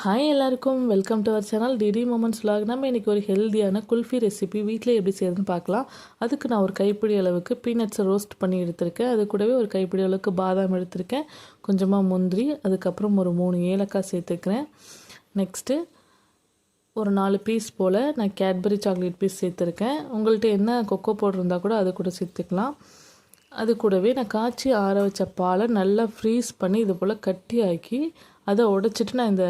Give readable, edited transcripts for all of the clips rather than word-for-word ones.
Hi எல்லாருக்கும் welcome to our channel DD moments vlog. நம்ம இன்றைக்கி ஒரு ஹெல்த்தியான குல்ஃபி ரெசிபி வீட்டில் எப்படி செய்யறதுன்னு பார்க்கலாம். அதுக்கு நான் ஒரு கைப்பிடி அளவுக்கு பீனட்ஸை ரோஸ்ட் பண்ணி எடுத்திருக்கேன். அது கூடவே ஒரு கைப்பிடி அளவுக்கு பாதாம் எடுத்திருக்கேன், கொஞ்சமாக முந்திரி, அதுக்கப்புறம் ஒரு 3 ஏலக்காய் சேர்த்துக்கிறேன். நெக்ஸ்ட்டு ஒரு 4 பீஸ் போல் நான் கேட்பரி சாக்லேட் பீஸ் சேர்த்துருக்கேன். உங்கள்கிட்ட என்ன கொக்கோ பவுடர் இருந்தால் கூட அது கூட சேர்த்துக்கலாம். அது கூடவே நான் காய்ச்சி ஆற வச்ச பாலை நல்லா ஃப்ரீஸ் பண்ணி இது போல் கட்டியாக்கி அதை உடைச்சிட்டு நான் இந்த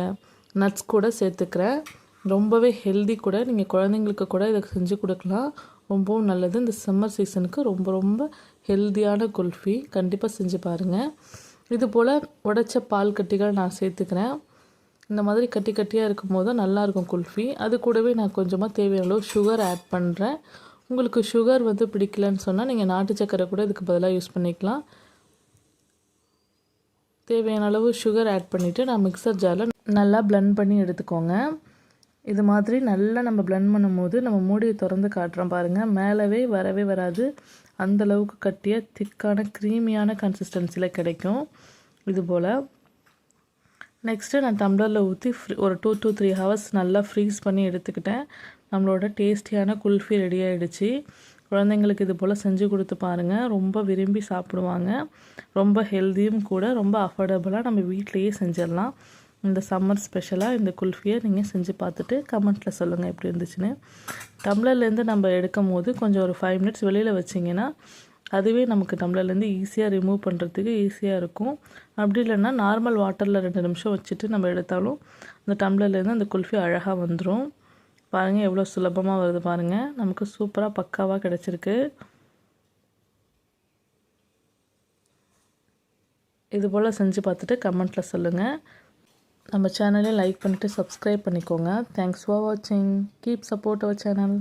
நட்ஸ் கூட சேர்த்துக்கிறேன். ரொம்பவே ஹெல்தி கூட. நீங்கள் குழந்தைங்களுக்கு கூட இதை செஞ்சு கொடுக்கலாம், ரொம்பவும் நல்லது. இந்த சம்மர் சீசனுக்கு ரொம்ப ரொம்ப ஹெல்தியான குல்ஃபி கண்டிப்பாக செஞ்சு பாருங்கள். இது போல் உடைச்ச பால் கட்டிகள் நான் சேர்த்துக்கிறேன். இந்த மாதிரி கட்டி கட்டியாக இருக்கும் போது நல்லாயிருக்கும் குல்ஃபி. அது கூடவே நான் கொஞ்சமாக தேவையான அளவு சுகர் ஆட் பண்ணுறேன். உங்களுக்கு சுகர் பிடிக்கலன்னு சொன்னால் நீங்கள் நாட்டு சக்கரை கூட இதுக்கு பதிலாக யூஸ் பண்ணிக்கலாம். தேவையான அளவு சுகர் ஆட் பண்ணிவிட்டு நான் மிக்சர் ஜாரில் நல்லா பிளெண்ட் பண்ணி எடுத்துக்கோங்க. இது மாதிரி நல்லா நம்ம பிளெண்ட் பண்ணும்போது நம்ம மூடியை திறந்து காட்டுறோம் பாருங்கள், மேலவே வரவே வராது. அந்தளவுக்கு கட்டியாக திக்கான க்ரீமியான கன்சிஸ்டன்சியில் கிடைக்கும். இது போல் நெக்ஸ்ட்டு நான் டம்ளரில் ஊற்றி ஒரு 2 to 3 ஹவர்ஸ் நல்லா ஃப்ரீஸ் பண்ணி எடுத்துக்கிட்டேன். நம்மளோட டேஸ்டியான குல்ஃபி ரெடி ஆகிடுச்சு. குழந்தைங்களுக்கு இது போல் செஞ்சு கொடுத்து பாருங்கள், ரொம்ப விரும்பி சாப்பிடுவாங்க. ரொம்ப ஹெல்த்தியும் கூட, ரொம்ப அஃபோர்டபுளாக நம்ம வீட்டிலையே செஞ்சிடலாம். இந்த சம்மர் ஸ்பெஷலாக இந்த குல்ஃபியை நீங்கள் செஞ்சு பார்த்துட்டு கமெண்ட்டில் சொல்லுங்கள் எப்படி இருந்துச்சுன்னு. டம்ளர்லேருந்து நம்ம எடுக்கும் போது கொஞ்சம் ஒரு 5 மினிட்ஸ் வெளியில் வச்சிங்கன்னா அதுவே நமக்கு டம்ளர்லேருந்து ஈஸியாக ரிமூவ் பண்ணுறதுக்கு ஈஸியாக இருக்கும். அப்படி இல்லைன்னா நார்மல் வாட்டரில் 2 நிமிஷம் வச்சுட்டு நம்ம எடுத்தாலும் அந்த டம்ளர்லேருந்து அந்த குல்ஃபி அழகாக வந்துடும். பாருங்கள் எவ்வளோ சுலபமாக வருது பாருங்கள், நமக்கு சூப்பராக பக்காவாக கிடச்சிருக்கு. இது போல் செஞ்சு பார்த்துட்டு கமெண்ட்டில் சொல்லுங்கள். நம்ம சேனலை லைக் பண்ணிவிட்டு சப்ஸ்கிரைப் பண்ணிக்கோங்க. தேங்க்ஸ் ஃபார் வாட்சிங். Keep support our channel.